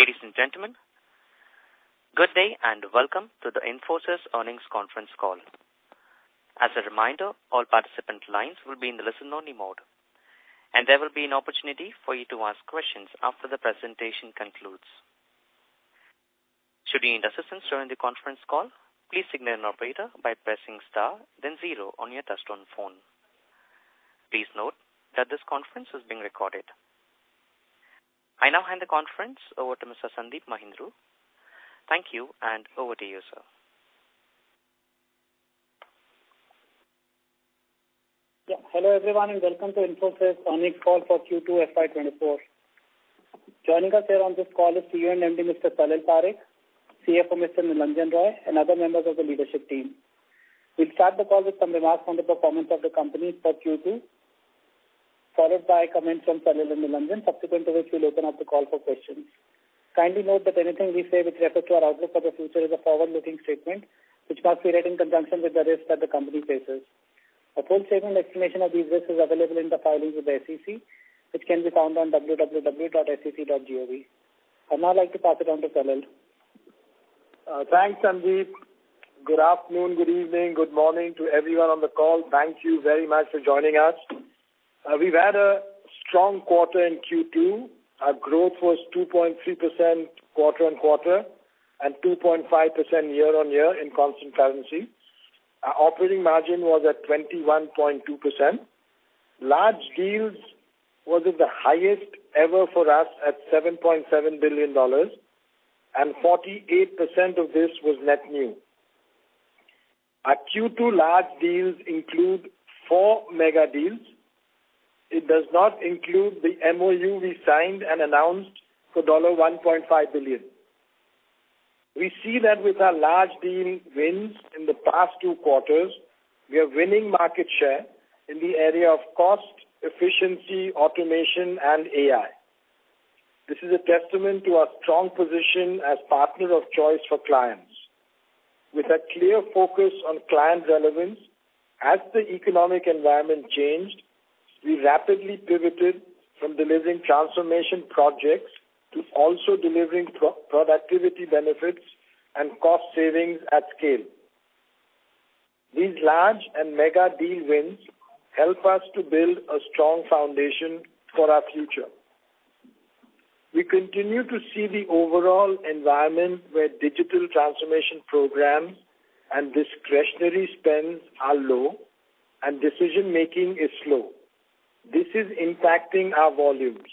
Ladies and gentlemen, good day and welcome to the Infosys earnings conference call. As a reminder, all participant lines will be in the listen-only mode, and there will be an opportunity for you to ask questions after the presentation concludes. Should you need assistance during the conference call, please signal an operator by pressing star, then 0 on your touchtone phone. Please note that this conference is being recorded. I now hand the conference over to Mr. Sandeep Mahindru. Thank you, and over to you, sir. Yeah. Hello, everyone, and welcome to Infosys earnings call for Q2 FY2024. Joining us here on this call is CEO and MD Mr. Salil Parekh, CFO Mr. Nilanjan Roy, and other members of the leadership team. We'll start the call with some remarks on the performance of the company for Q2, followed by comments from Salil and Nilanjan, subsequent to which we'll open up the call for questions. Kindly note that anything we say with respect to our outlook for the future is a forward-looking statement, which must be read in conjunction with the risks that the company faces. A full statement explanation of these risks is available in the filings with the SEC, which can be found on www.sec.gov. I'd now like to pass it on to Salil. Thanks, Sandeep. Good afternoon, good evening, good morning to everyone on the call. Thank you very much for joining us. We've had a strong quarter in Q2. Our growth was 2.3% quarter-on-quarter and 2.5% year-on-year in constant currency. Our operating margin was at 21.2%. Large deals was at the highest ever for us at $7.7 billion, and 48% of this was net new. Our Q2 large deals include 4 mega deals. It does not include the MOU we signed and announced for $1.5 billion. We see that with our large deal wins in the past 2 quarters, we are winning market share in the area of cost, efficiency, automation, and AI. This is a testament to our strong position as partner of choice for clients. With a clear focus on client relevance, as the economic environment changed, we rapidly pivoted from delivering transformation projects to also delivering productivity benefits and cost savings at scale. These large and mega deal wins help us to build a strong foundation for our future. We continue to see the overall environment where digital transformation programs and discretionary spends are low and decision-making is slow. This is impacting our volumes.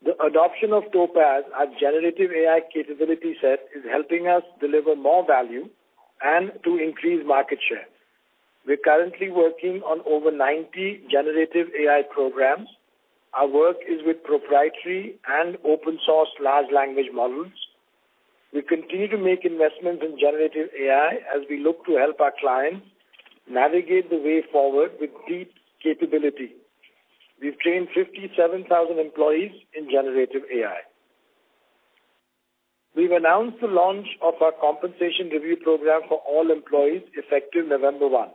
The adoption of Topaz, our generative AI capability set, is helping us deliver more value and to increase market share. We're currently working on over 90 generative AI programs. Our work is with proprietary and open source large language models. We continue to make investments in generative AI as we look to help our clients navigate the way forward with deep capability. We've trained 57,000 employees in generative AI. We've announced the launch of our compensation review program for all employees effective November 1.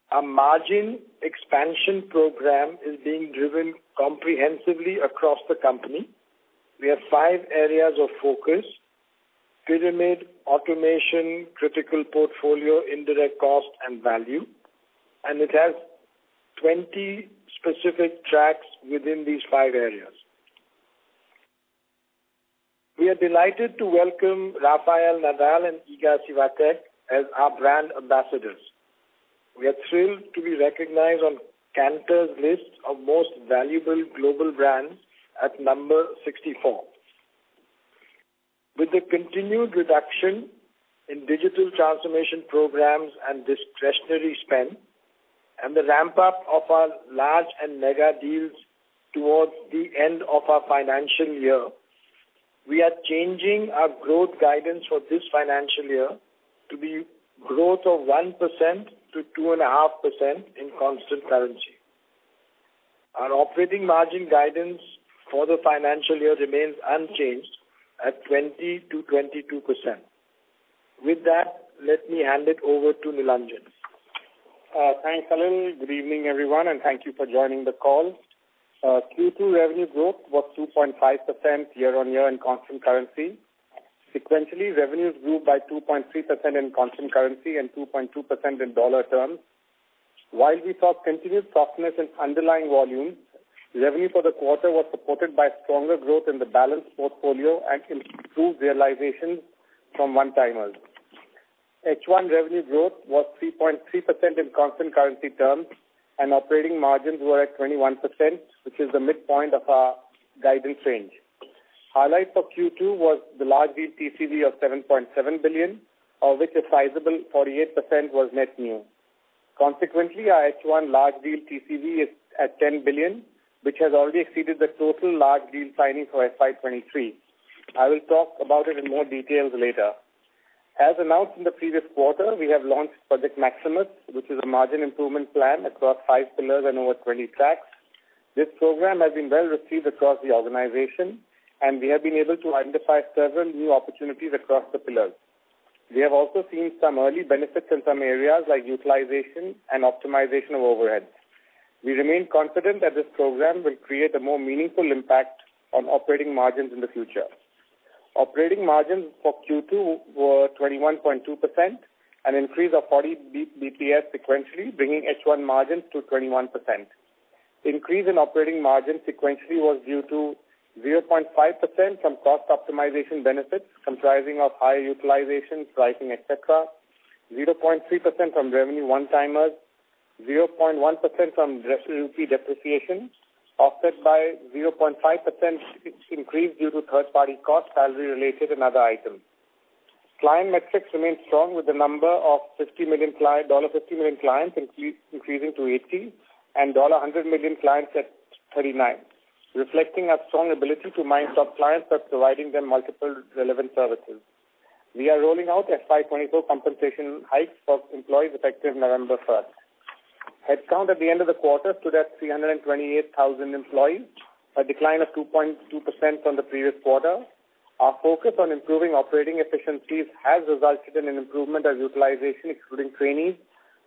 Our margin expansion program is being driven comprehensively across the company. We have 5 areas of focus: pyramid, automation, critical portfolio, indirect cost, and value. And it has 20 specific tracks within these 5 areas. We are delighted to welcome Rafael Nadal and Iga Swiatek as our brand ambassadors. We are thrilled to be recognized on Cantor's list of most valuable global brands at number 64. With the continued reduction in digital transformation programs and discretionary spend, and the ramp-up of our large and mega deals towards the end of our financial year, we are changing our growth guidance for this financial year to be growth of 1% to 2.5% in constant currency. Our operating margin guidance for the financial year remains unchanged at 20 to 22%. With that, let me hand it over to Nilanjan. Thanks, Salil. Good evening, everyone, and thank you for joining the call. Q2 revenue growth was 2.5% year-on-year in constant currency. Sequentially, revenues grew by 2.3% in constant currency and 2.2% in dollar terms. While we saw continued softness in underlying volumes, revenue for the quarter was supported by stronger growth in the balanced portfolio and improved realizations from one-timers. H1 revenue growth was 3.3% in constant currency terms, and operating margins were at 21%, which is the midpoint of our guidance range. Highlight for Q2 was the large deal TCV of $7.7 billion, of which a sizable 48% was net new. Consequently, our H1 large deal TCV is at $10 billion, which has already exceeded the total large deal signing for FY23. I will talk about it in more details later. As announced in the previous quarter, we have launched Project Maximus, which is a margin improvement plan across 5 pillars and over 20 tracks. This program has been well received across the organization, and we have been able to identify several new opportunities across the pillars. We have also seen some early benefits in some areas like utilization and optimization of overheads. We remain confident that this program will create a more meaningful impact on operating margins in the future. Operating margins for Q2 were 21.2%, an increase of 40 BPS sequentially, bringing H1 margins to 21%. Increase in operating margin sequentially was due to 0.5% from cost optimization benefits comprising of higher utilization, pricing, etc., 0.3% from revenue one-timers, 0.1% from rupee depreciation, offset by 0.5% increase due to third-party costs, salary-related, and other items. Client metrics remain strong with the number of $50 million clients increasing to 80 and $100 million clients at 39, reflecting our strong ability to mine top clients by providing them multiple relevant services. We are rolling out FY24 compensation hikes for employees effective November 1st. Headcount at the end of the quarter stood at 328,000 employees, a decline of 2.2% from the previous quarter. Our focus on improving operating efficiencies has resulted in an improvement of utilization, excluding trainees,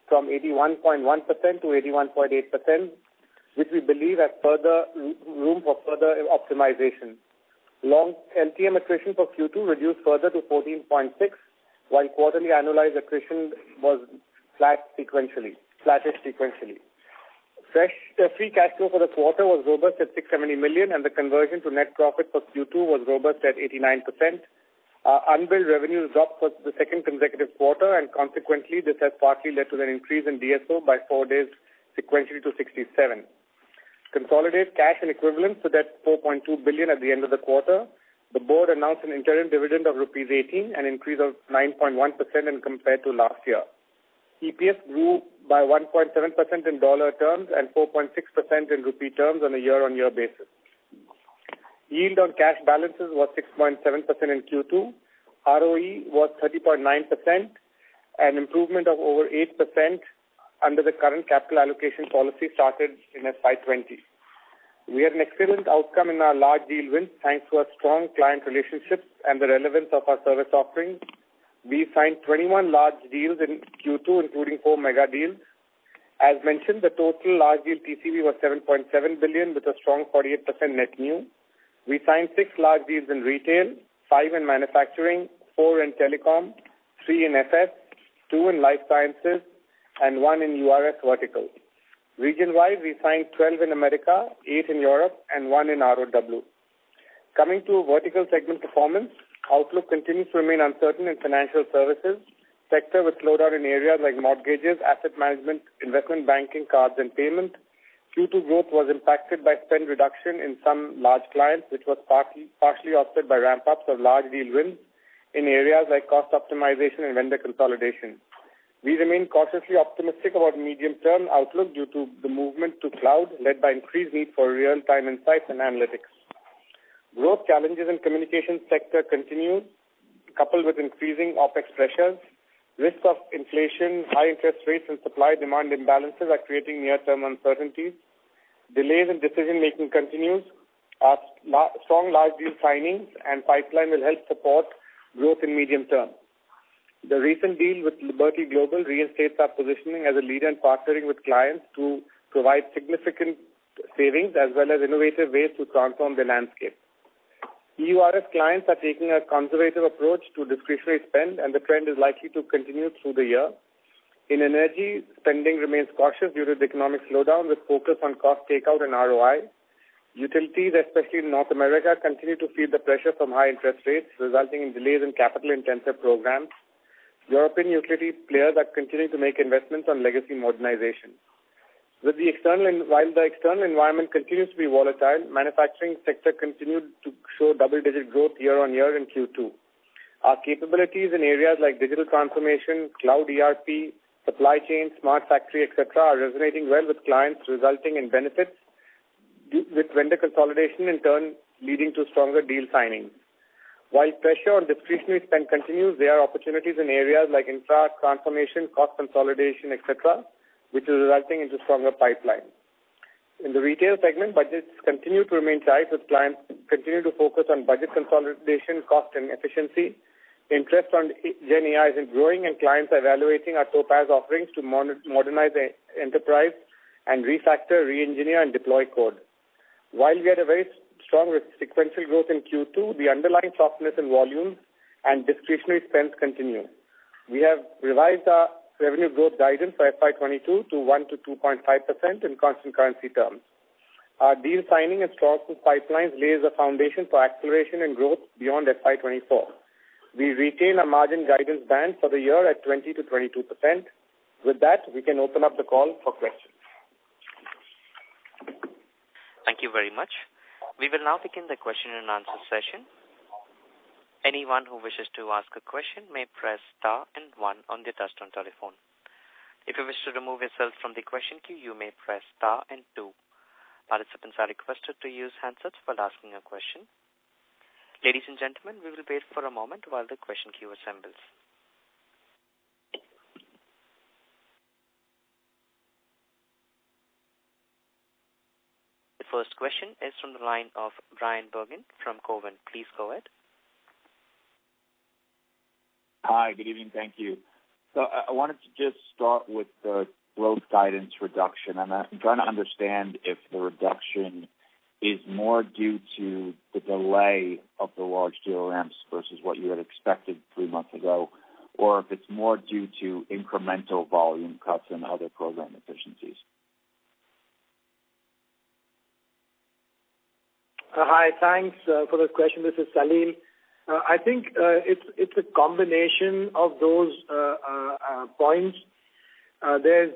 from 81.1% to 81.8%, which we believe has further room for further optimization. Long LTM attrition for Q2 reduced further to 14.6, while quarterly annualized attrition was flattish sequentially. Free cash flow for the quarter was robust at $670 million, and the conversion to net profit for Q2 was robust at 89%. Unbilled revenues dropped for the second consecutive quarter, and consequently, this has partly led to an increase in DSO by 4 days sequentially to 67. Consolidated cash and equivalents stood at $4.2 billion at the end of the quarter. The board announced an interim dividend of rupees 18, an increase of 9.1% when compared to last year. EPS grew by 1.7% in dollar terms and 4.6% in rupee terms on a year-on-year basis. Yield on cash balances was 6.7% in Q2. ROE was 30.9%, an improvement of over 8% under the current capital allocation policy started in FY20. We had an excellent outcome in our large deal wins thanks to our strong client relationships and the relevance of our service offerings. We signed 21 large deals in Q2, including 4 mega deals. As mentioned, the total large deal TCV was $7.7 billion with a strong 48% net new. We signed 6 large deals in retail, 5 in manufacturing, 4 in telecom, 3 in FS, 2 in life sciences, and 1 in URS vertical. Region-wise, we signed 12 in America, 8 in Europe, and 1 in ROW. Coming to vertical segment performance, outlook continues to remain uncertain in financial services sector with slowdown in areas like mortgages, asset management, investment banking, cards, and payment. Q2 growth was impacted by spend reduction in some large clients, which was partially offset by ramp-ups of large deal wins in areas like cost optimization and vendor consolidation. We remain cautiously optimistic about medium-term outlook due to the movement to cloud led by increased need for real-time insights and analytics. Growth challenges in communications sector continue, coupled with increasing OPEX pressures. Risks of inflation, high interest rates, and supply-demand imbalances are creating near-term uncertainties. Delays in decision-making continues. Our strong large deal signings and pipeline will help support growth in medium term. The recent deal with Liberty Global reinstates our positioning as a leader in partnering with clients to provide significant savings as well as innovative ways to transform the landscape. EURS clients are taking a conservative approach to discretionary spend, and the trend is likely to continue through the year. In energy, spending remains cautious due to the economic slowdown with focus on cost takeout and ROI. Utilities, especially in North America, continue to feel the pressure from high interest rates, resulting in delays in capital-intensive programs. European utility players are continuing to make investments on legacy modernization. While the external environment continues to be volatile, manufacturing sector continued to show double-digit growth year-on-year in Q2. Our capabilities in areas like digital transformation, cloud ERP, supply chain, smart factory, etc. are resonating well with clients, resulting in benefits with vendor consolidation, in turn leading to stronger deal signings. While pressure on discretionary spend continues, there are opportunities in areas like infra, transformation, cost consolidation, etc., which is resulting into stronger pipeline. In the retail segment, budgets continue to remain tight with clients continue to focus on budget consolidation, cost and efficiency. Interest on Gen AI is growing and clients are evaluating our Topaz offerings to modernize the enterprise and refactor, re-engineer and deploy code. While we had a very strong sequential growth in Q2, the underlying softness in volumes and discretionary spends continue. We have revised our revenue growth guidance for FY22 to 1 to 2.5% in constant currency terms. Our deal signing and strong pipelines lays a foundation for acceleration and growth beyond FY24. We retain a margin guidance band for the year at 20 to 22%. With that, we can open up the call for questions. Thank you very much. We will now begin the question and answer session. Anyone who wishes to ask a question may press star and 1 on the touchtone telephone. If you wish to remove yourself from the question queue, you may press star and 2. Participants are requested to use handsets while asking a question. Ladies and gentlemen, we will wait for a moment while the question queue assembles. The first question is from the line of Bryan Bergin from Cowen. Please go ahead. Hi, good evening. Thank you. So I wanted to just start with the growth guidance reduction. I'm trying to understand if the reduction is more due to the delay of the large deal ramps versus what you had expected 3 months ago, or if it's more due to incremental volume cuts and other program efficiencies. Hi, thanks for the question. This is Salil. I think it's a combination of those points. There's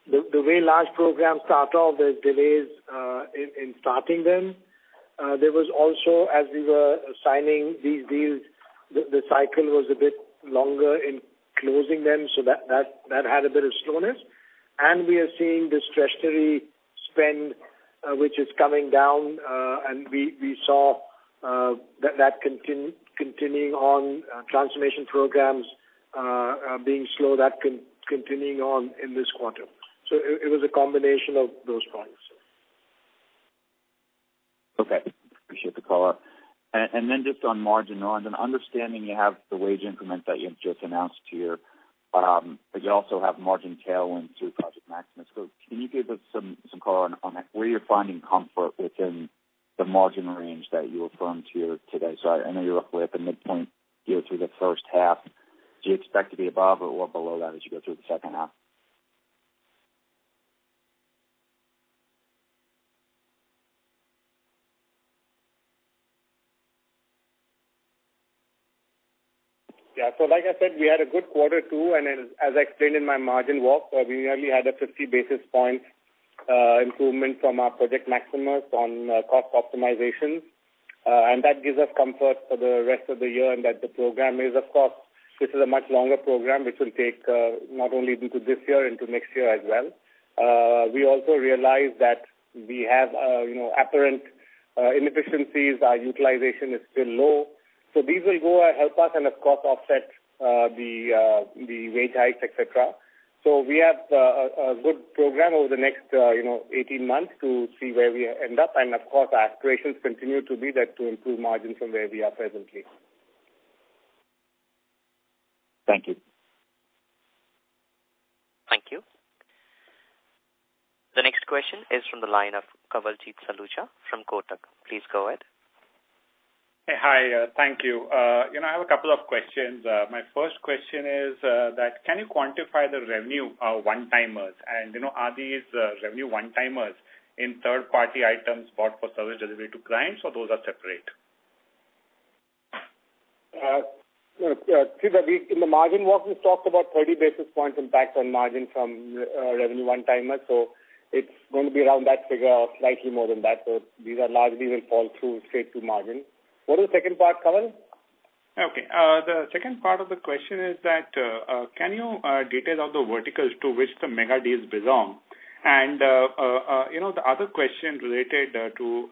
the way large programs start off, there's delays in starting them. There was also, as we were signing these deals, the cycle was a bit longer in closing them, so that had a bit of slowness. And we are seeing discretionary spend, which is coming down, and we saw that continuing on, transformation programs being slow, that continuing on in this quarter. So it was a combination of those points. Okay, appreciate the call. And then just on margin, and understanding you have the wage increment that you've just announced here, but you also have margin tailwinds through Project Maximus. So can you give us some color on where you're finding comfort within the margin range that you affirmed here today? So I know you're roughly at the midpoint here through the first half. Do you expect to be above or below that as you go through the second half? Yeah, so like I said, we had a good quarter too, and as I explained in my margin walk, we nearly had a 50 basis points improvement from our Project Maximus on cost optimization, and that gives us comfort for the rest of the year, and that the program is, of course, this is a much longer program which will take not only into this year, into next year as well. We also realize that we have, apparent inefficiencies. Our utilization is still low. So these will go help us and, of course, offset the wage hikes, etc. So we have a good program over the next, 18 months to see where we end up. And, of course, our aspirations continue to be that to improve margins from where we are presently. Thank you. Thank you. The next question is from the line of Kawaljeet Saluja from Kotak. Please go ahead. Hey, hi. Thank you. I have a couple of questions. My first question is that can you quantify the revenue one-timers? And, are these revenue one-timers in third-party items bought for service delivery to clients, or those are separate? In the margin walk, we talked about 30 basis points impact on margin from revenue one-timers. So it's going to be around that figure or slightly more than that. So these are largely will fall through straight to margin. What is the second part, Kaval? Okay. The second part of the question is that can you detail out the verticals to which the mega deals belong? And, the other question related to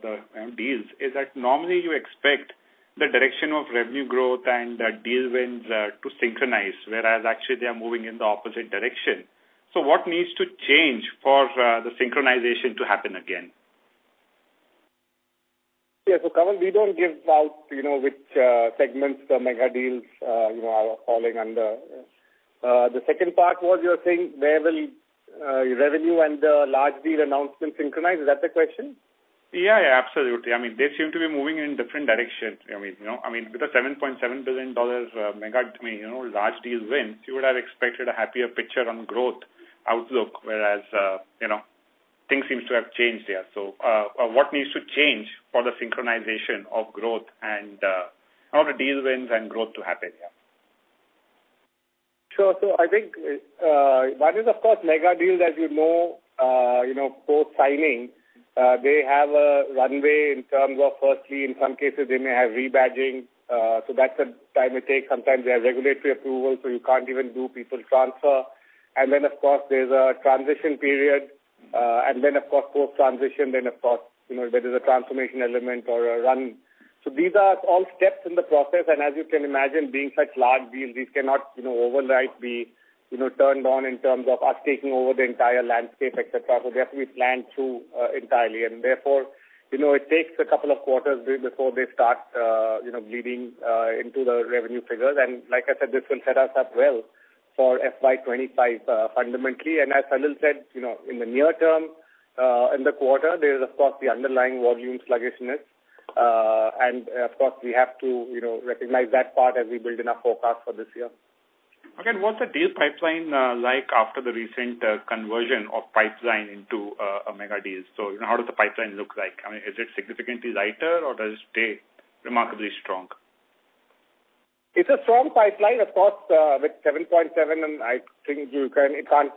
the deals is that normally you expect the direction of revenue growth and deal wins to synchronize, whereas actually they are moving in the opposite direction. So what needs to change for the synchronization to happen again? Yeah, so Kamal, we don't give out, which segments the mega deals, are falling under. The second part was you're saying where will revenue and the large deal announcement synchronize? Is that the question? Yeah, absolutely. I mean, they seem to be moving in different directions. With a $7.7 billion large deal wins, you would have expected a happier picture on growth outlook, whereas, things seems to have changed there. So, what needs to change for the synchronization of growth and all the deal wins and growth to happen? Yeah. Sure. So I think one is, of course, mega deals, as post signing. They have a runway in terms of, firstly, in some cases, they may have rebadging. So that's the time it takes. Sometimes they have regulatory approval, so you can't even do people transfer. And then, of course, there's a transition period. And then, of course, post-transition, then, of course, there is a transformation element or a run. So these are all steps in the process. And as you can imagine, being such large deals, these cannot, overnight be turned on in terms of us taking over the entire landscape, etc. So they have to be planned through entirely. And therefore, it takes a couple of quarters before they start, bleeding into the revenue figures. And like I said, this will set us up well for FY25 fundamentally. And as Salil said, in the near term, in the quarter, there is, of course, the underlying volume sluggishness. And, of course, we have to, recognize that part as we build in our forecast for this year. Okay, and what's the deal pipeline like after the recent conversion of pipeline into a mega deal? So, how does the pipeline look like? I mean, is it significantly lighter or does it stay remarkably strong? It's a strong pipeline, of course, with 7.7, and I think it can't,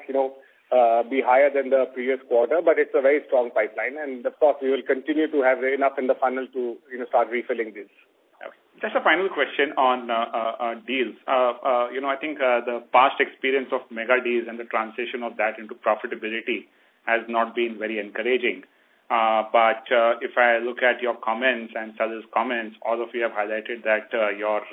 be higher than the previous quarter, but it's a very strong pipeline. And, of course, we will continue to have enough in the funnel to, start refilling this. Just a final question on deals. I think the past experience of mega deals and the transition of that into profitability has not been very encouraging. But if I look at your comments and Salil's comments, all of you have highlighted that your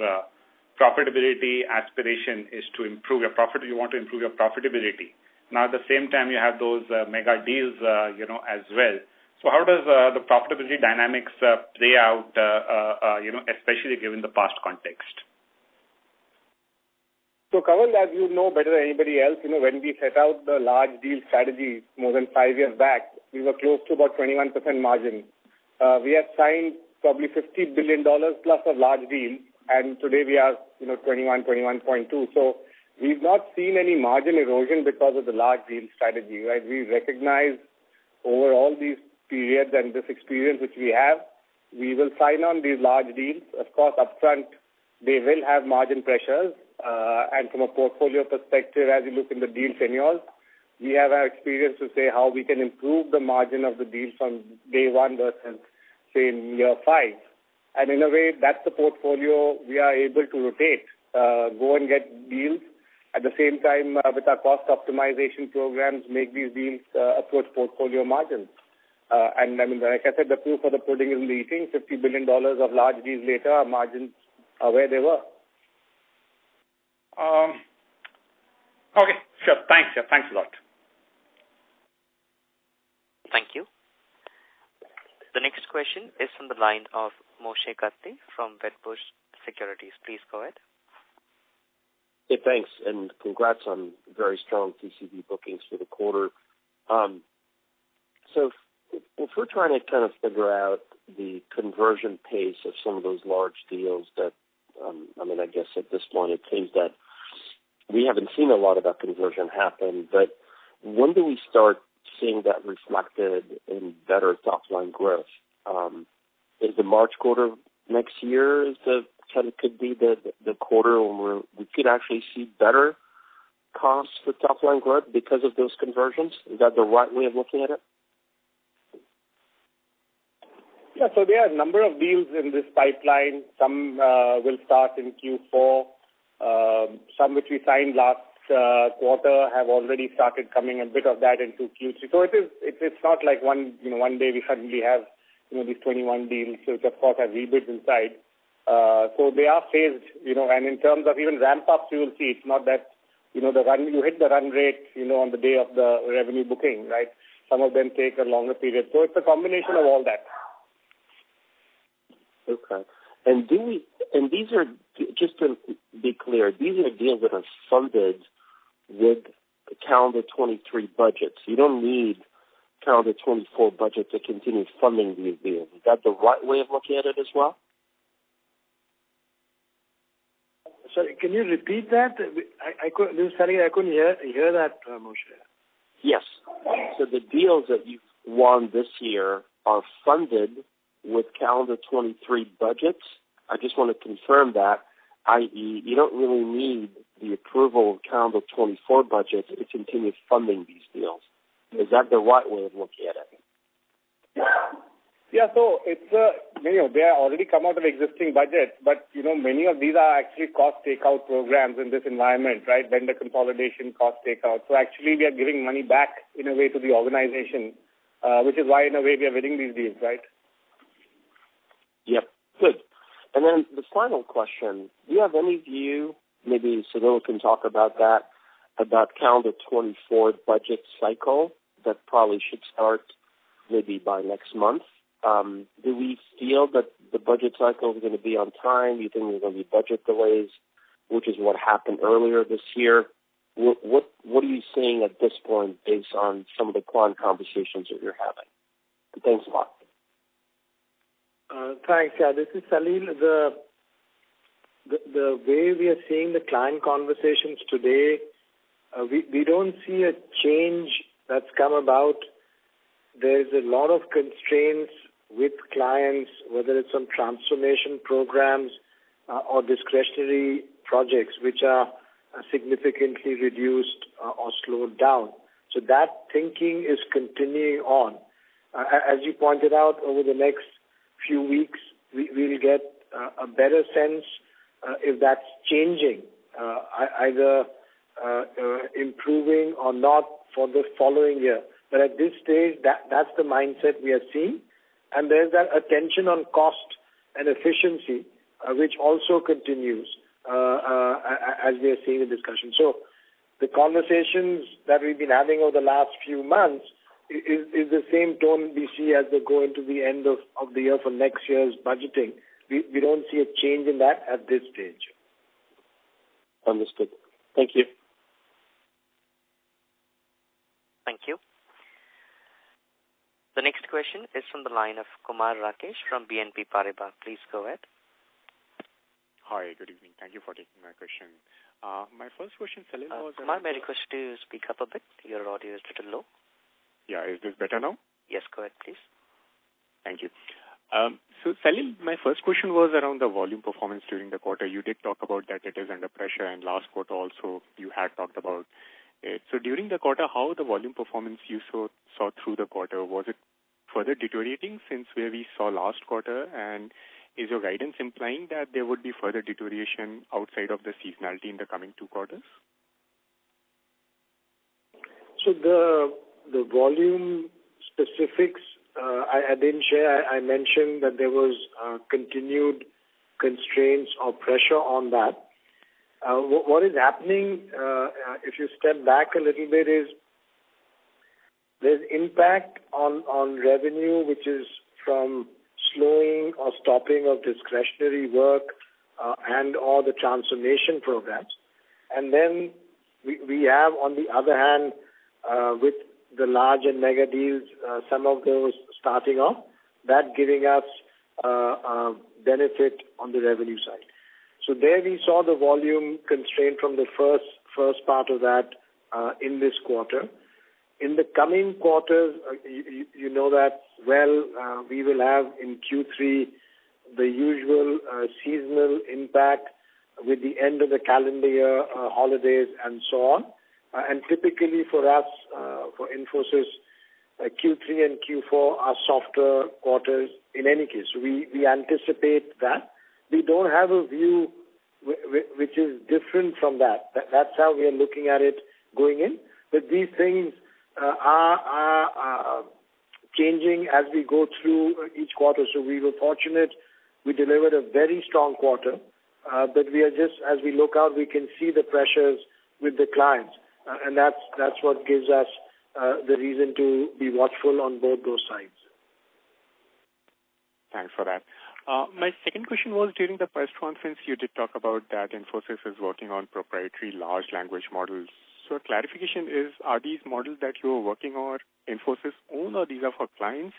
profitability aspiration is to improve your profit. You want to improve your profitability. Now, at the same time, you have those mega deals, as well. So how does the profitability dynamics play out, especially given the past context? So, Kaval, as you know better than anybody else, when we set out the large deal strategy more than 5 years back, we were close to about 21% margin. We have signed probably $50 billion plus of large deals, and today we are, 21.2. So we've not seen any margin erosion because of the large deal strategy, right? We recognize over all these periods and this experience which we have, we will sign on these large deals. Of course, upfront, they will have margin pressures. And from a portfolio perspective, as you look in the deal tenures, we have our experience to say how we can improve the margin of the deal from day one versus, say, in year 5. And in a way, that's the portfolio we are able to rotate, go and get deals. At the same time, with our cost optimization programs, make these deals approach portfolio margins. And I mean, like I said, the proof of the pudding is in the eating. $50 billion of large deals later, our margins are where they were. Okay, sure. Thanks. Yeah, thanks a lot. Thank you. The next question is from the line of Moshe Katri from Wedbush Securities. Please go ahead. Hey, thanks, and congrats on very strong TCV bookings for the quarter. So if we're trying to kind of figure out the conversion pace of some of those large deals that, I guess at this point it seems that we haven't seen a lot of that conversion happen, but when do we start seeing that reflected in better top-line growth? Is the March quarter next year could be the quarter when we could actually see better costs for top-line growth because of those conversions? Is that the right way of looking at it? Yeah, so there are a number of deals in this pipeline. Some will start in Q4. Some which we signed last quarter have already started coming, a bit of that into Q3. So it's not like one day we suddenly have these 21 deals, which of course have rebids inside. So they are phased, and in terms of even ramp-ups, you will see it's not that you hit the run rate on the day of the revenue booking, right? Some of them take a longer period. So it's a combination of all that. Okay. And these are, just to be clear, these are deals that are funded with the calendar 23 budgets. You don't need calendar 24 budget to continue funding these deals. Is that the right way of looking at it as well? Sorry, can you repeat that? I couldn't hear that, Moshe. Yes. So the deals that you've won this year are funded with calendar 23 budgets. I just want to confirm that, i.e., you don't really need the approval of calendar 24 budgets to continue funding these deals. Is that the right way of looking at it? Yeah, so it's they are already come out of existing budgets, but many of these are actually cost takeout programs in this environment, right? Vendor consolidation, cost takeout. So actually, we are giving money back in a way to the organization, which is why in a way we are winning these deals, right? Yep, good. And then the final question: do you have any view? Maybe Sunil can talk about that, about calendar 24 budget cycle that probably should start maybe by next month. Do we feel that the budget cycle is going to be on time? Do you think there's going to be budget delays, which is what happened earlier this year? What are you seeing at this point based on some of the client conversations that you're having? Thanks a lot. Thanks. Yeah, this is Salil. The way we are seeing the client conversations today, we don't see a change that's come about. There's a lot of constraints with clients, whether it's on transformation programs or discretionary projects, which are significantly reduced or slowed down. So that thinking is continuing on. As you pointed out, over the next few weeks, we'll get a better sense if that's changing, either improving or not for the following year. But at this stage, that's the mindset we are seeing. And there's that attention on cost and efficiency, which also continues as we are seeing the discussion. So the conversations that we've been having over the last few months is the same tone we see as we go into the end of the year for next year's budgeting. We don't see a change in that at this stage. Understood. Thank you. Thank you. The next question is from the line of Kumar Rakesh from BNP Paribas. Please go ahead. Hi, good evening. Thank you for taking my question. My first question, Salil, was... Kumar, may I request you to speak up a bit? Your audio is a little low. Yeah, is this better now? Yes, go ahead, please. Thank you. So, Salil, my first question was around the volume performance during the quarter. You did talk about that it is under pressure, and last quarter also you had talked about it. So during the quarter, how the volume performance you saw through the quarter? Was it further deteriorating since where we saw last quarter? And is your guidance implying that there would be further deterioration outside of the seasonality in the coming 2 quarters? So the volume specifics, I didn't share. I mentioned that there was continued constraints or pressure on that. What is happening, if you step back a little bit, is there's impact on revenue, which is from slowing or stopping of discretionary work and or the transformation programs. And then we have, on the other hand, with the large and mega deals, some of those starting off, that giving us benefit on the revenue side. So there we saw the volume constraint from the first part of that in this quarter. In the coming quarters, you know that well, we will have in Q3 the usual seasonal impact with the end of the calendar year, holidays, and so on. And typically for us, for Infosys, Q3 and Q4 are softer quarters in any case. So we anticipate that. We don't have a view which is different from that. That's how we are looking at it going in. But these things are changing as we go through each quarter. So we were fortunate. We delivered a very strong quarter. But we are just, as we look out, we can see the pressures with the clients. And that's what gives us the reason to be watchful on both those sides. Thanks for that. My second question was, during the press conference, you did talk about that Infosys is working on proprietary large language models. So clarification is, are these models that you are working on Infosys own, or these are for clients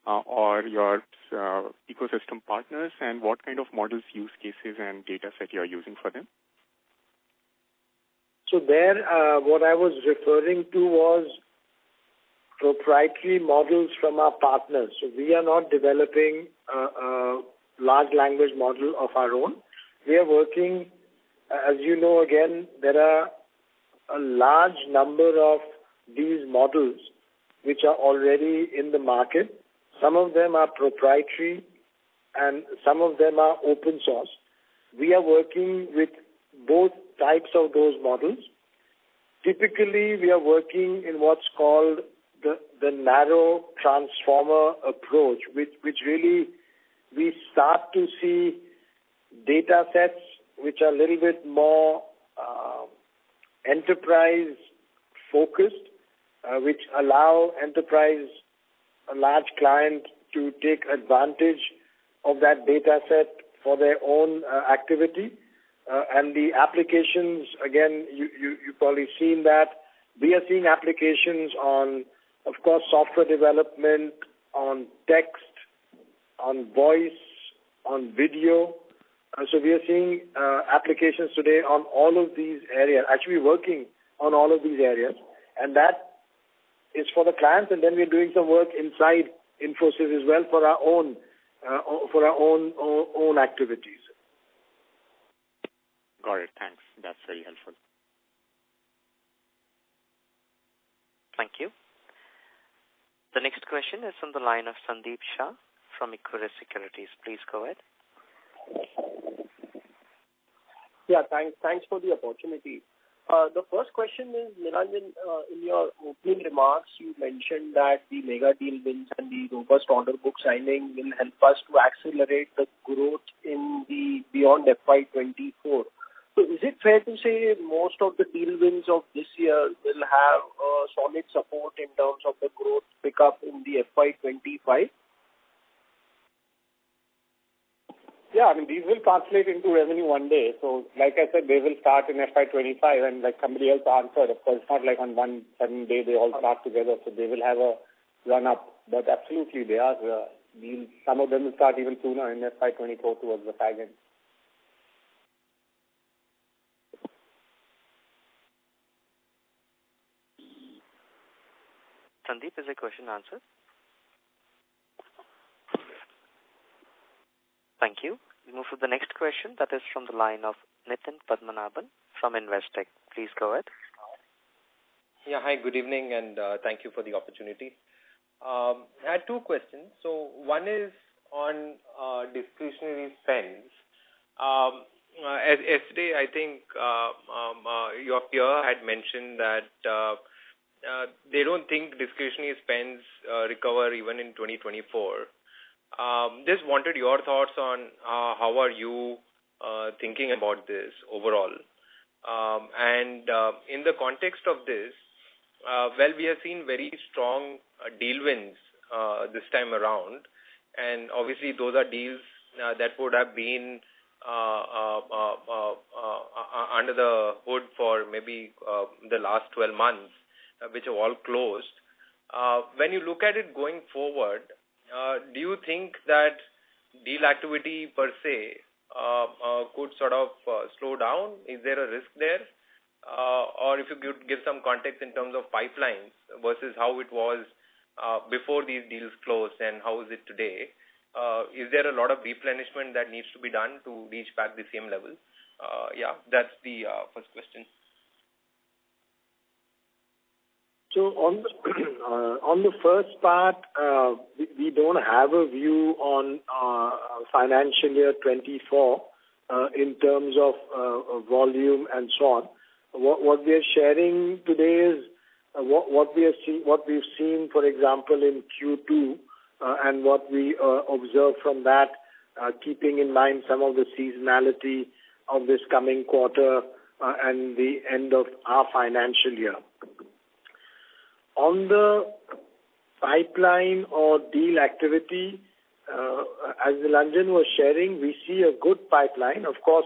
or your ecosystem partners, and what kind of models, use cases, and data set you are using for them? So there, what I was referring to was proprietary models from our partners. So we are not developing a large language model of our own. We are working, as you know, again, there are a large number of these models which are already in the market. Some of them are proprietary and some of them are open source. We are working with both types of those models. Typically, we are working in what's called the narrow transformer approach, which really we start to see data sets which are a little bit more enterprise focused, which allow enterprise, a large client, to take advantage of that data set for their own activity. And the applications, again, you've probably seen that. We are seeing applications on, of course, software development, on text, on voice, on video. So we are seeing applications today on all of these areas, actually working on all of these areas. And that is for the clients, and then we're doing some work inside Infosys as well for our own activities. Got it. Thanks. That's very helpful. Thank you. The next question is from the line of Sandeep Shah from Equirus Securities. Please go ahead. Yeah, thanks for the opportunity. The first question is, Nilanjan, in your opening remarks, you mentioned that the mega deal wins and the robust order book signing will help us to accelerate the growth in the beyond FY24. So is it fair to say most of the deal wins of this year will have solid support in terms of the growth pickup in the FY25? Yeah, I mean, these will translate into revenue one day. So, like I said, they will start in FY25, and like somebody else answered, of course, it's not like on one sudden day they all start together, so they will have a run-up. But absolutely, they are deals. Some of them will start even sooner in FY24 towards the fag end. Sandeep, is your question answered? Thank you. We move to the next question. That is from the line of Nitin Padmanabhan from Investec. Please go ahead. Yeah, hi, good evening, and thank you for the opportunity. I had two questions. So one is on discretionary spends. As yesterday, I think your peer had mentioned that they don't think discretionary spends recover even in 2024. Just wanted your thoughts on how are you thinking about this overall. And in the context of this, well, we have seen very strong deal wins this time around, and obviously those are deals that would have been under the hood for maybe the last 12 months. which have all closed. When you look at it going forward, do you think that deal activity per se could sort of slow down? Is there a risk there? Or if you could give some context in terms of pipelines versus how it was before these deals closed and how is it today? Is there a lot of replenishment that needs to be done to reach back the same level? That's the first question. So on the first part, we don't have a view on financial year 24 in terms of volume and so on. What we are sharing today is what we've seen, for example, in Q2, and what we observe from that, keeping in mind some of the seasonality of this coming quarter and the end of our financial year. On the pipeline or deal activity, as Nilanjan was sharing, we see a good pipeline. Of course,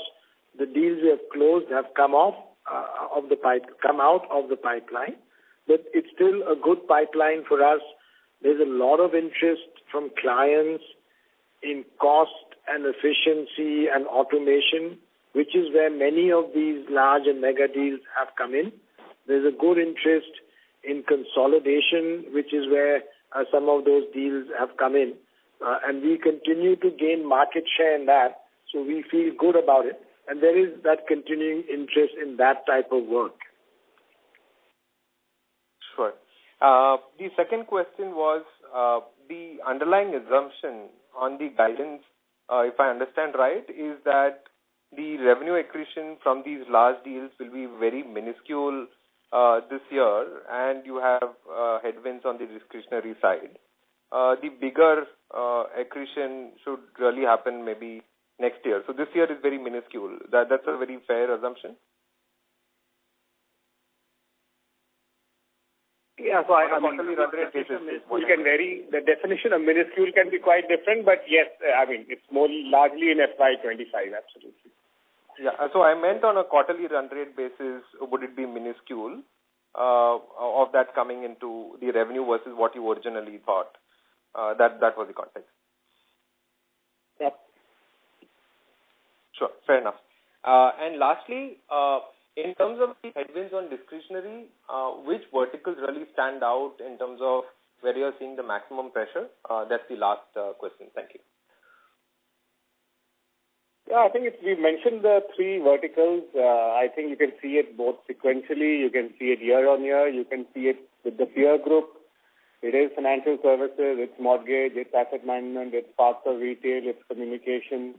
the deals we have closed have come out of the pipeline, but it's still a good pipeline for us. There's a lot of interest from clients in cost and efficiency and automation, which is where many of these large and mega deals have come in. There's a good interest in consolidation, which is where some of those deals have come in. And we continue to gain market share in that, so we feel good about it. And there is that continuing interest in that type of work. Sure. The second question was the underlying assumption on the guidance, if I understand right, is that the revenue accretion from these large deals will be very minuscule this year, and you have headwinds on the discretionary side. The bigger accretion should really happen maybe next year. So this year is very minuscule. That's a very fair assumption? Yeah, so it can vary. The definition of minuscule can be quite different, but yes, it's more largely in FY25, absolutely. Yeah, so I meant on a quarterly run rate basis, would it be minuscule of that coming into the revenue versus what you originally thought? That was the context. Yep. Sure, fair enough. And lastly, in terms of the headwinds on discretionary, which verticals really stand out in terms of where you're seeing the maximum pressure? That's the last question. Thank you. Yeah, I think we mentioned the three verticals. I think you can see it both sequentially, you can see it year on year, you can see it with the peer group. It is financial services, it's mortgage, it's asset management, it's parts of retail, it's communication.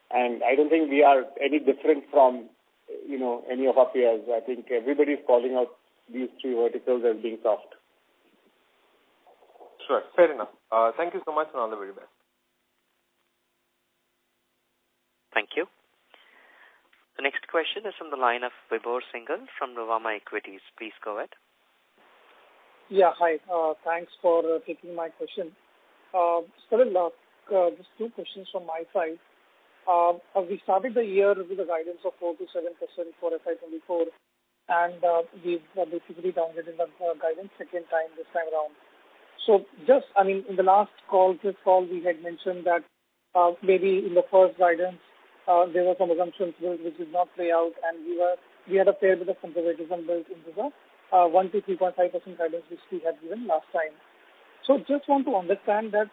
And I don't think we are any different from, any of our peers. I think everybody's calling out these three verticals as being soft. Sure, fair enough. Thank you so much and all the very best. Thank you. The next question is from the line of Vibhor Singhal from Nuvama Equities. Please go ahead. Yeah, hi. Thanks for taking my question. Salil, just two questions from my side. We started the year with a guidance of 4 to 7% for FY24, and we've basically downgraded the guidance second time this time around. So just, in the last call, we had mentioned that maybe in the first guidance, there were some assumptions which did not play out, and we had a fair bit of conservatism built into the 1 to 3.5% guidance which we had given last time. So just want to understand that,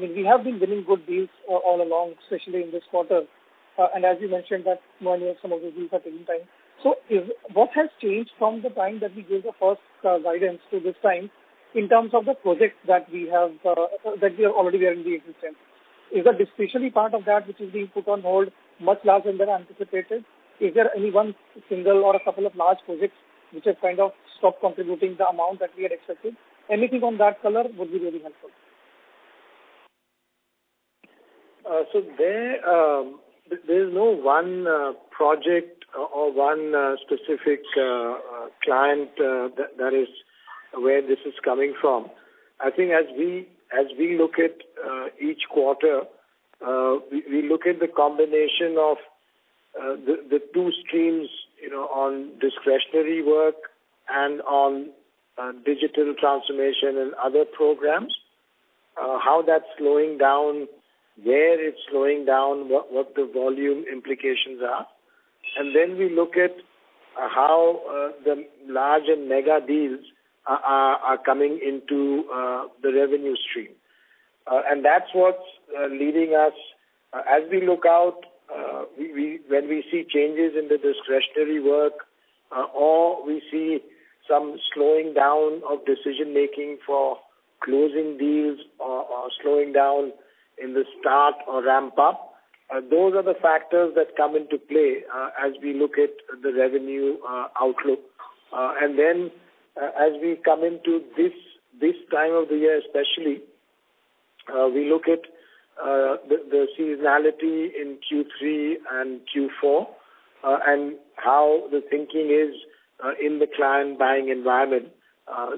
we have been winning good deals all along, especially in this quarter. And as you mentioned that some of the deals are taking time. So what has changed from the time that we gave the first guidance to this time in terms of the projects that we have already there in the existence? Is the discretionary part of that which is being put on hold much larger than anticipated? Is there any one single or a couple of large projects which have kind of stopped contributing the amount that we had expected? Anything on that color would be really helpful. So there's no one project or one specific client that is where this is coming from. I think as we look at each quarter, we look at the combination of the two streams, on discretionary work and on digital transformation and other programs, how that's slowing down, where it's slowing down, what the volume implications are. And then we look at how the large and mega deals are coming into the revenue stream. And that's what's leading us, as we look out, when we see changes in the discretionary work, or we see some slowing down of decision-making for closing deals or slowing down in the start or ramp up, those are the factors that come into play as we look at the revenue outlook. And then as we come into this time of the year especially, we look at the seasonality in Q3 and Q4 and how the thinking is in the client buying environment.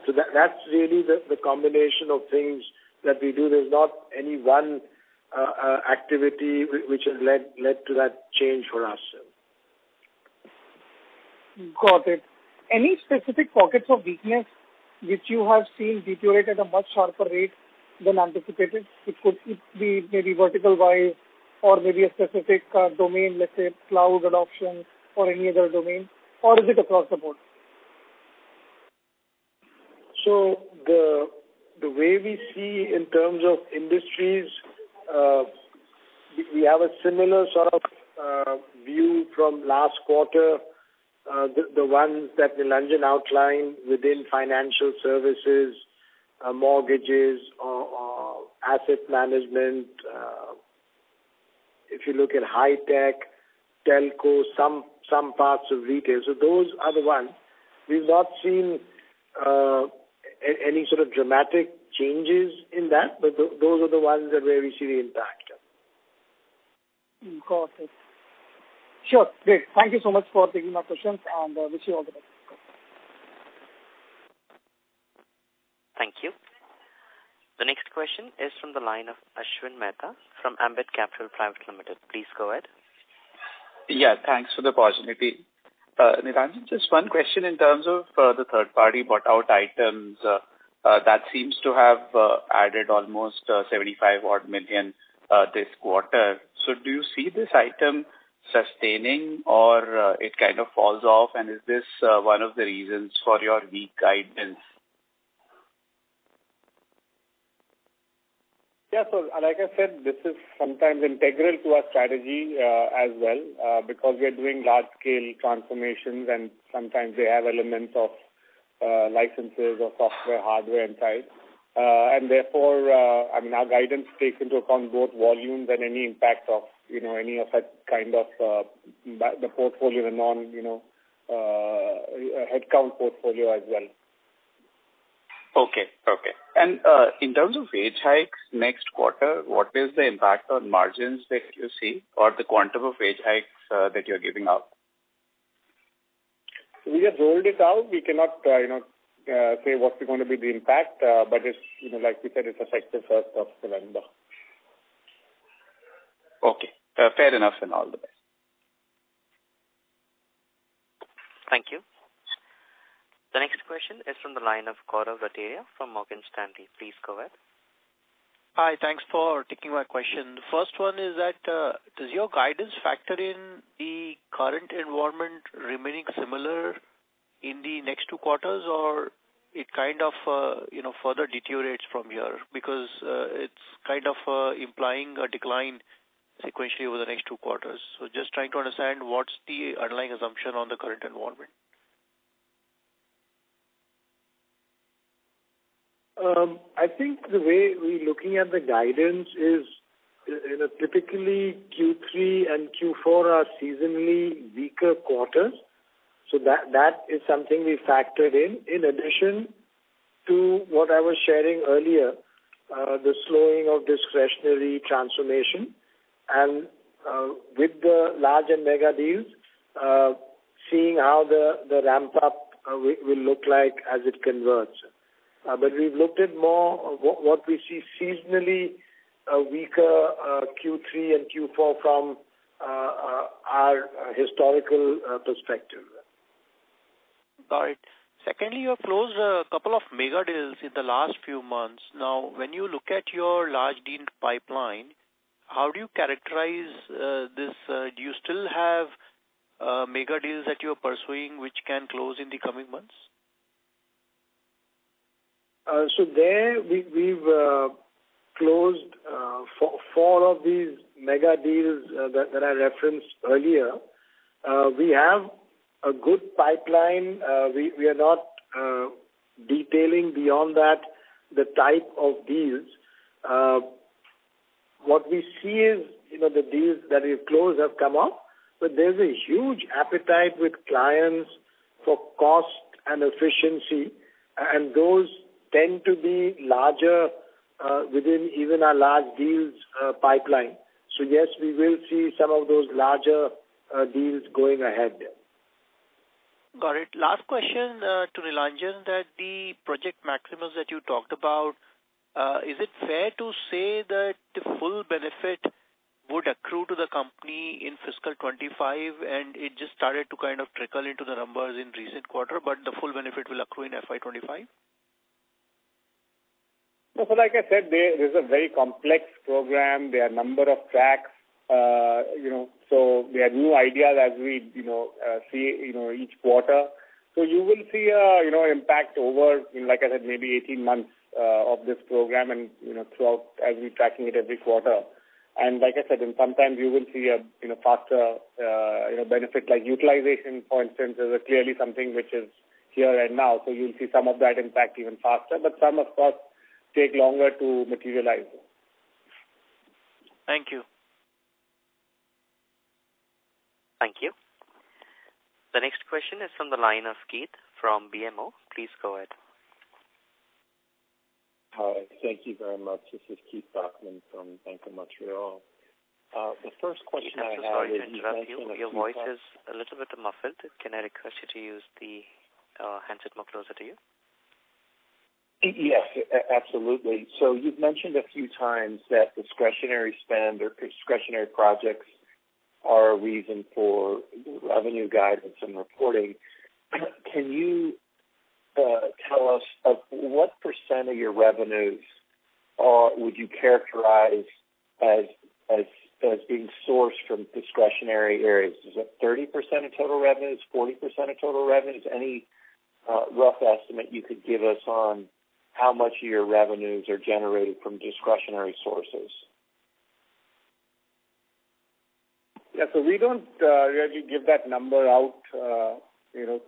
So that's really the combination of things that we do. There's not any one activity which has led to that change for us. Got it. Any specific pockets of weakness which you have seen deteriorate at a much sharper rate than anticipated? It could be maybe vertical-wise or maybe a specific domain, let's say cloud adoption or any other domain, or is it across the board? So the way we see in terms of industries, we have a similar sort of view from last quarter, the ones that Nilanjan outlined within financial services, mortgages, or asset management. If you look at high tech, telco, some parts of retail. So those are the ones. We've not seen any sort of dramatic changes in that, but those are the ones where we see the impact. Got it. Sure, great. Thank you so much for taking my questions, and wish you all the best. Thank you. The next question is from the line of Ashwin Mehta from Ambit Capital Private Limited. Please go ahead. Yeah, thanks for the opportunity. Nilanjan, just one question in terms of the third-party bought-out items. That seems to have added almost 75-odd million this quarter. So do you see this item sustaining, or it kind of falls off, and is this one of the reasons for your weak guidance? Yeah, so like I said, this is sometimes integral to our strategy as well because we are doing large-scale transformations, and sometimes they have elements of licenses or software, hardware inside. And therefore, our guidance takes into account both volumes and any impact of, any of that kind of the portfolio, the headcount portfolio as well. Okay. And in terms of wage hikes next quarter, what is the impact on margins that you see, or the quantum of wage hikes that you're giving out? We have rolled it out. We cannot, say what's going to be the impact, but it's, like we said, it's effective 1st of November. Okay. Fair enough, and all the best. Thank you. The next question is from the line of Gaurav Rateria from Morgan Stanley. Please go ahead. Hi, thanks for taking my question. The first one is that does your guidance factor in the current environment remaining similar in the next 2 quarters, or it kind of further deteriorates from here? Because it's kind of implying a decline sequentially over the next 2 quarters. So just trying to understand what's the underlying assumption on the current environment. I think the way we're looking at the guidance is, typically Q3 and Q4 are seasonally weaker quarters. So that is something we factored in addition to what I was sharing earlier, the slowing of discretionary transformation. And with the large and mega deals, seeing how the ramp-up will look like as it converts. But we've looked at more what we see seasonally weaker Q3 and Q4 from our historical perspective. Got it. Secondly, you have closed a couple of mega deals in the last few months. Now, when you look at your large deal pipeline, how do you characterize this? Do you still have mega deals that you are pursuing which can close in the coming months? So there we've closed four of these mega deals that I referenced earlier. We have a good pipeline. We are not detailing beyond that the type of deals. What we see is, the deals that we've closed have come up, but there's a huge appetite with clients for cost and efficiency, and those tend to be larger within even our large deals pipeline. So yes, we will see some of those larger deals going ahead. Got it. Last question to Nilanjan, that the Project Maximus that you talked about, is it fair to say that the full benefit would accrue to the company in fiscal 25 and it just started to kind of trickle into the numbers in recent quarter, but the full benefit will accrue in FY25? No, so like I said, there is a very complex program. There are a number of tracks, so there are new ideas as we, see, each quarter. So you will see impact over, like I said, maybe 18 months of this program and, throughout as we're tracking it every quarter. And like I said, and sometimes you will see a, faster, benefit like utilization, for instance, is clearly something which is here and now. So you'll see some of that impact even faster, but some, of course, take longer to materialize. Thank you. Thank you. The next question is from the line of Keith from BMO. Please go ahead. Hi, thank you very much. This is Keith Bachman from Bank of Montreal. The first question I have sorry is... to interrupt you. Your voice is a little bit muffled. Can I request you to use the handset more closer to you? Yes, absolutely. So you've mentioned a few times that discretionary spend or discretionary projects are a reason for revenue guidance and reporting. Can you tell us of what % of your revenues would you characterize as being sourced from discretionary areas? Is it 30% of total revenues, 40% of total revenues? Any rough estimate you could give us on how much of your revenues are generated from discretionary sources? Yeah, so we don't really give that number out, in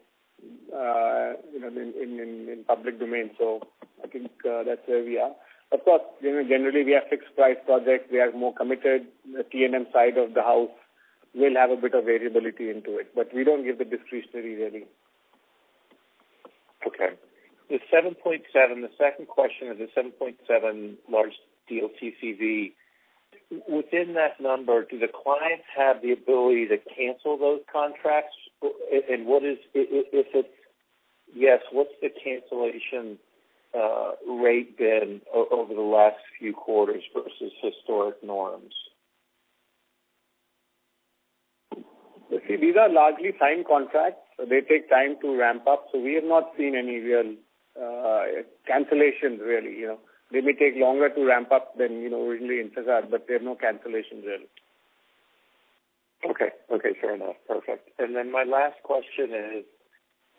public domain. So I think that's where we are. Of course, generally we have fixed price projects. We are more committed. The T&M side of the house will have a bit of variability into it, but we don't give the discretionary really. Okay. The 7.7, the second question is the 7.7 large deal TCV. Within that number, do the clients have the ability to cancel those contracts? And what is, if it's yes, what's the cancellation rate been over the last few quarters versus historic norms? See, these are largely signed contracts. So they take time to ramp up. So we have not seen any real cancellations really. They may take longer to ramp up than originally envisaged, but there are no cancellations really. Okay, fair enough, perfect. And then my last question is,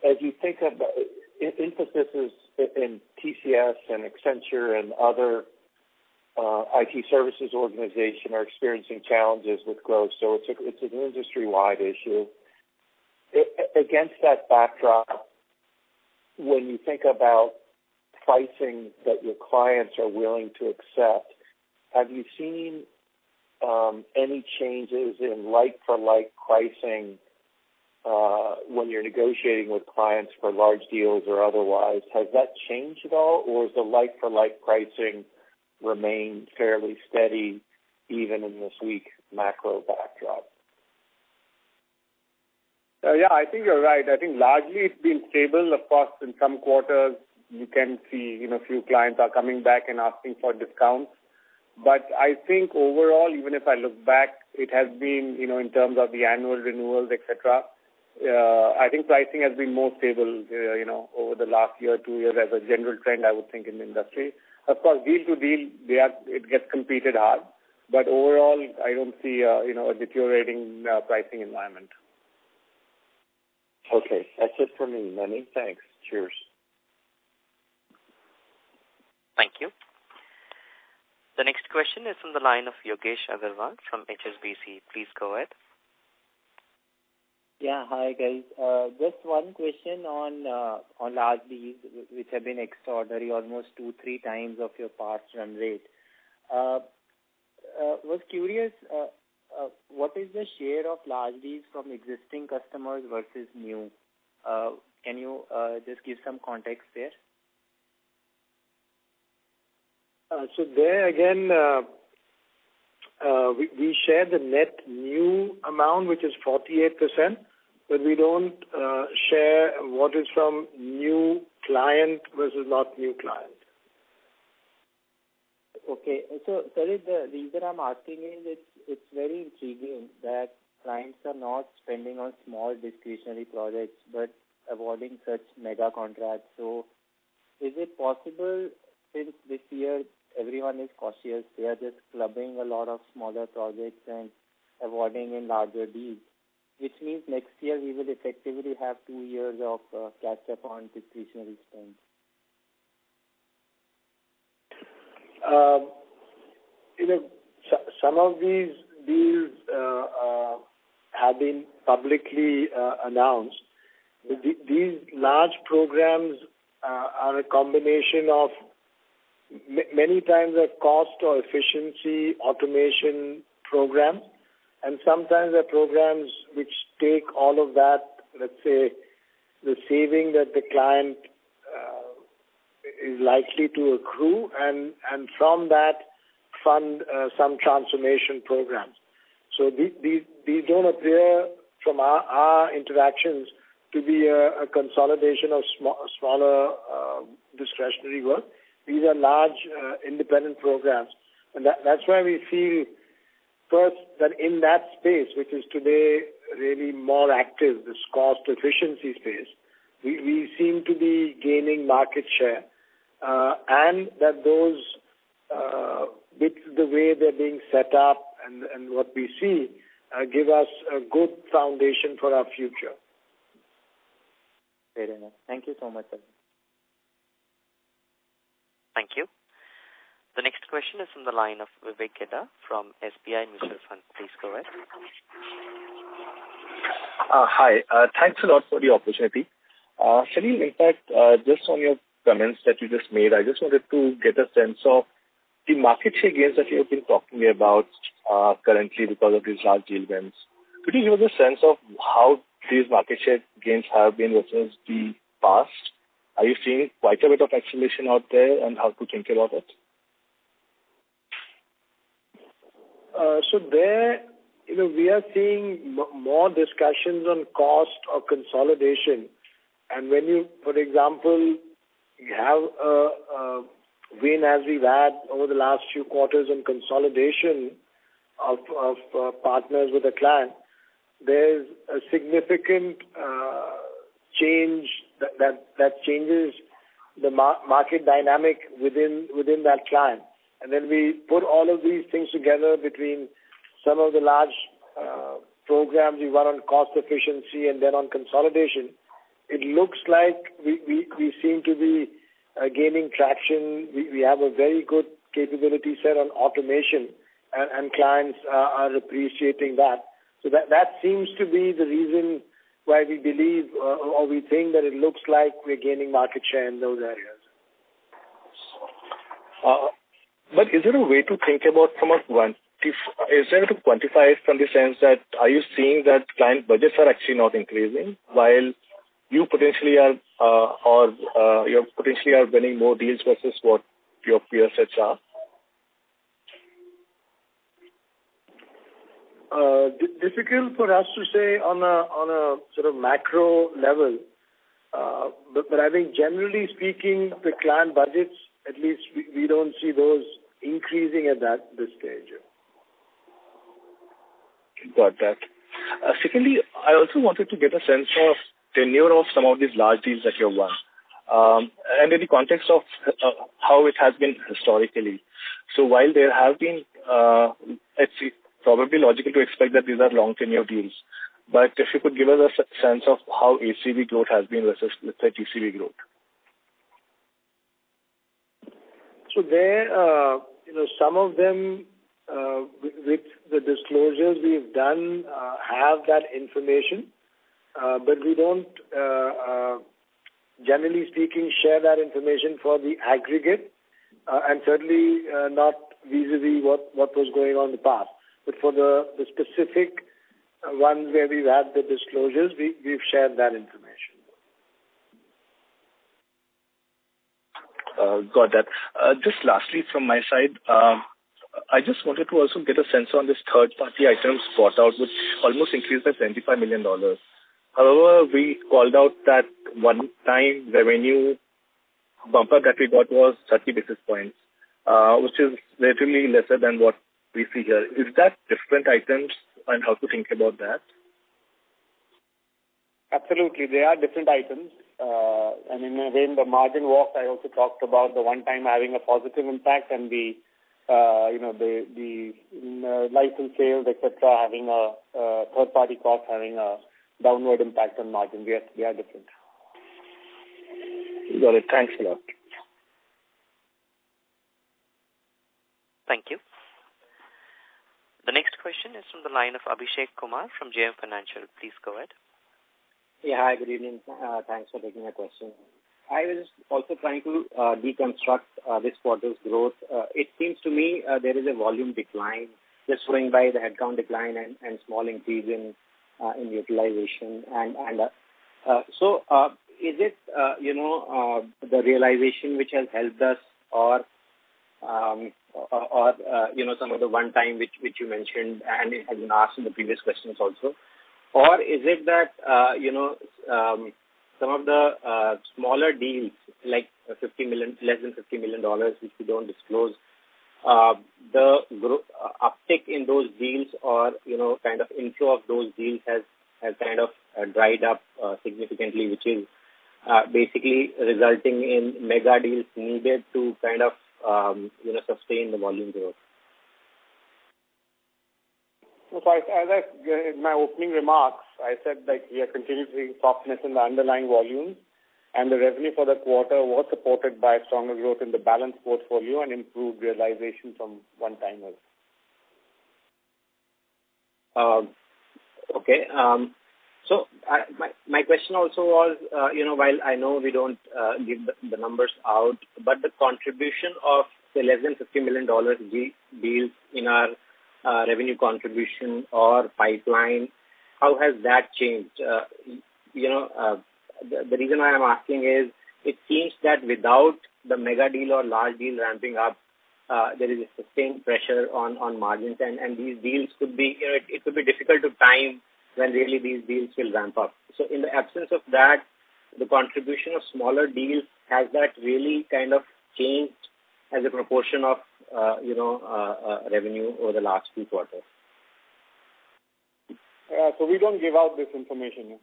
as you think about Infosys and TCS and Accenture and other IT services organizations are experiencing challenges with growth, so it's an industry-wide issue. Against that backdrop, when you think about pricing that your clients are willing to accept, have you seen any changes in like-for-like pricing when you're negotiating with clients for large deals or otherwise? Has that changed at all, or has the like-for-like pricing remained fairly steady even in this weak macro backdrop? Yeah, I think you're right. I think largely it's been stable. Of course, in some quarters, you can see, few clients are coming back and asking for discounts. But I think overall, even if I look back, it has been, in terms of the annual renewals, etc., I think pricing has been more stable, over the last year, 2 years as a general trend, I would think, in the industry. Of course, deal to deal, it gets competed hard. But overall, I don't see, a deteriorating pricing environment. Okay, that's it for me. Many thanks. Cheers. Thank you. The next question is from the line of Yogesh Agarwal from HSBC. Please go ahead. Yeah, hi guys. Just one question on large deals which have been extraordinary, almost 2-3 times of your past run rate. Was curious, what is the share of large deals from existing customers versus new? Can you just give some context there? So there again, we share the net new amount, which is 48%, but we don't share what is from new client versus not new client. Okay. So, sorry, the reason I'm asking is it's very intriguing that clients are not spending on small discretionary projects but awarding such mega contracts. So, is it possible, since this year everyone is cautious, they are just clubbing a lot of smaller projects and awarding in larger deals, which means next year we will effectively have 2 years of catch-up on discretionary spend? Some of these deals have been publicly announced. These large programs are a combination of many times a cost or efficiency automation programs, and sometimes they're programs which take all of that, let's say, the saving that the client is likely to accrue, and from that fund some transformation programs. So these don't appear from our interactions to be a consolidation of smaller discretionary work. These are large independent programs, and that's why we feel first that in that space, which is today really more active, this cost efficiency space, we seem to be gaining market share, and that those with the way they're being set up and what we see give us a good foundation for our future. Fair enough. Thank you so much, sir. Thank you. The next question is from the line of Vivek Gedda from SBI Mutual Fund. Please go ahead. Hi. Thanks a lot for the opportunity. Salil, in fact, just on your comments that you just made, I just wanted to get a sense of the market share gains that you have been talking about currently because of these large deal wins. Could you give us a sense of how these market share gains have been versus the past? Are you seeing quite a bit of acceleration out there, and how to think about it? So there, we are seeing more discussions on cost or consolidation. And when you, for example, have a win as we've had over the last few quarters in consolidation of partners with a client, there's a significant change that changes the market dynamic within that client. And then we put all of these things together between some of the large programs we run on cost efficiency and then on consolidation. It looks like we seem to be gaining traction. We have a very good capability set on automation, and clients are appreciating that. So that seems to be the reason why we believe or we think that it looks like we're gaining market share in those areas. But is there a way to think about is there to quantify it from the sense that are you seeing that client budgets are actually not increasing while you potentially are you potentially are winning more deals versus what your peer sets are? Difficult for us to say on a sort of macro level, but I think generally speaking, the client budgets, at least we don't see those increasing at this stage. Got that. Secondly, I also wanted to get a sense of tenure of some of these large deals that you have won. And in the context of how it has been historically. So while there have been, it's probably logical to expect that these are long tenure deals. But if you could give us a sense of how ACV growth has been versus, let's say, TCV growth. So there, some of them with the disclosures we've done have that information, but we don't, generally speaking, share that information for the aggregate, and certainly not vis-a-vis what was going on in the past. But for the specific ones where we've had the disclosures, we've shared that information. Got that. Just lastly from my side, I just wanted to also get a sense on this third-party items bought out, which almost increased by $75 million. However, we called out that one-time revenue bumper that we got was 30 basis points, which is relatively lesser than what we see here. Is that different items, and how to think about that? Absolutely. They are different items. And in a way, in the margin walk, I also talked about the one-time having a positive impact and the license sales, etc., having a third-party cost having a downward impact on margin. They are different. Got it. Thanks a lot. Thank you. The next question is from the line of Abhishek Kumar from JM Financial. Please go ahead. Yeah, hi, good evening. Thanks for taking my question. I was also trying to deconstruct this quarter's growth. It seems to me there is a volume decline, just going by the headcount decline and small increase in utilization. So is it, the realization which has helped us, or some of the one-time which you mentioned, and it has been asked in the previous questions also? Or is it that, some of the smaller deals, like less than $50 million, which we don't disclose, the uptick in those deals or, kind of inflow of those deals has kind of dried up significantly, which is basically resulting in mega deals needed to kind of, sustain the volume growth? So in my opening remarks, I said that we are continuing to see softness in the underlying volumes, and the revenue for the quarter was supported by stronger growth in the balanced portfolio and improved realization from one-timers. Okay. So my question also was, while I know we don't give the numbers out, but the contribution of, say, less than $50 million deals in our revenue contribution or pipeline, how has that changed? The reason why I'm asking is, it seems that without the mega deal or large deal ramping up, there is a sustained pressure on margins, and these deals could be, it could be difficult to time when really these deals will ramp up. So in the absence of that, the contribution of smaller deals, has that really kind of changed as a proportion of, revenue over the last few quarters? So we don't give out this information.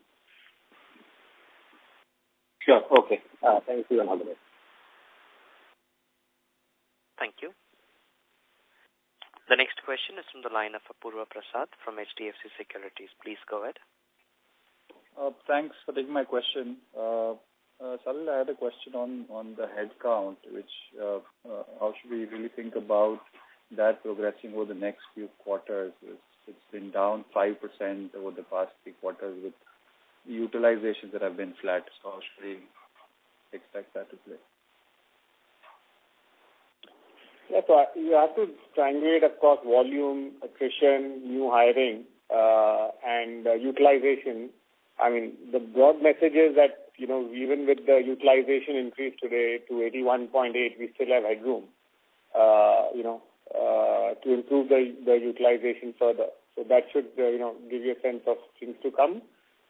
Sure. Okay. Thank you and all the best. Thank you. The next question is from the line of Apurva Prasad from HDFC Securities. Please go ahead. Thanks for taking my question. Salil, I had a question on the headcount, which how should we really think about that progressing over the next few quarters? It's been down 5% over the past 3 quarters with utilizations that have been flat. So how should we expect that to play? Yeah, so you have to triangulate across volume, attrition, new hiring, and utilization. I mean, the broad message is that, even with the utilization increase today to 81.8, we still have headroom, to improve the utilization further. So that should, give you a sense of things to come.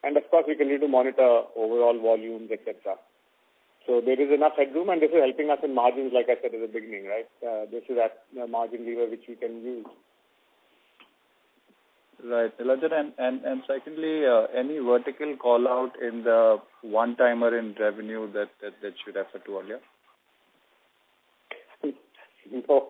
And of course, we continue to monitor overall volumes, etc. So there is enough headroom, and this is helping us in margins, like I said at the beginning, right? This is that margin lever which we can use. Right, Nilanjan, and secondly, any vertical call out in the one-timer in revenue that you referred to earlier? No.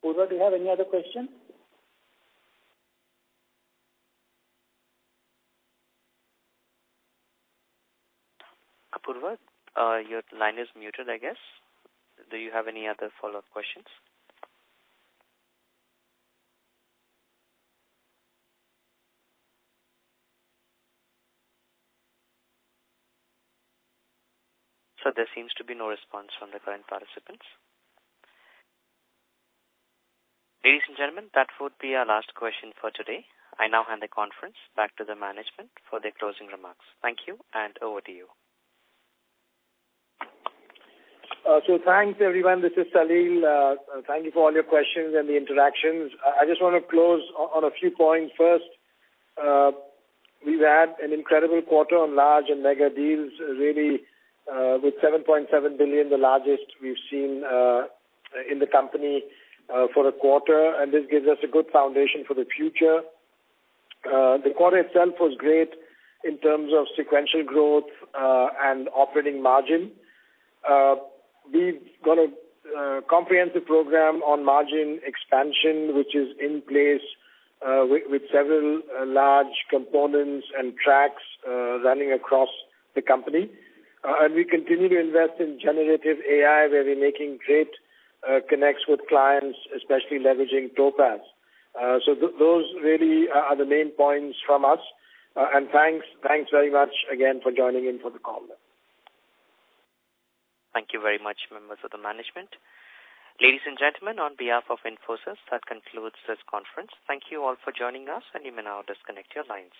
Purva, do you have any other question? Apurva, your line is muted, I guess. Do you have any other follow-up questions? So there seems to be no response from the current participants. Ladies and gentlemen, that would be our last question for today. I now hand the conference back to the management for their closing remarks. Thank you, and over to you. So thanks, everyone. This is Salil. Thank you for all your questions and the interactions. I just want to close on a few points. First, we've had an incredible quarter on large and mega deals, really, with $7.7 billion, the largest we've seen in the company for a quarter, and this gives us a good foundation for the future. The quarter itself was great in terms of sequential growth and operating margin. We've got a comprehensive program on margin expansion, which is in place with several large components and tracks running across the company. And we continue to invest in generative AI, where we're making great connects with clients, especially leveraging Topaz. So those really are the main points from us. And thanks very much again for joining in for the call. Thank you very much, members of the management. Ladies and gentlemen, on behalf of Infosys, that concludes this conference. Thank you all for joining us, and you may now disconnect your lines.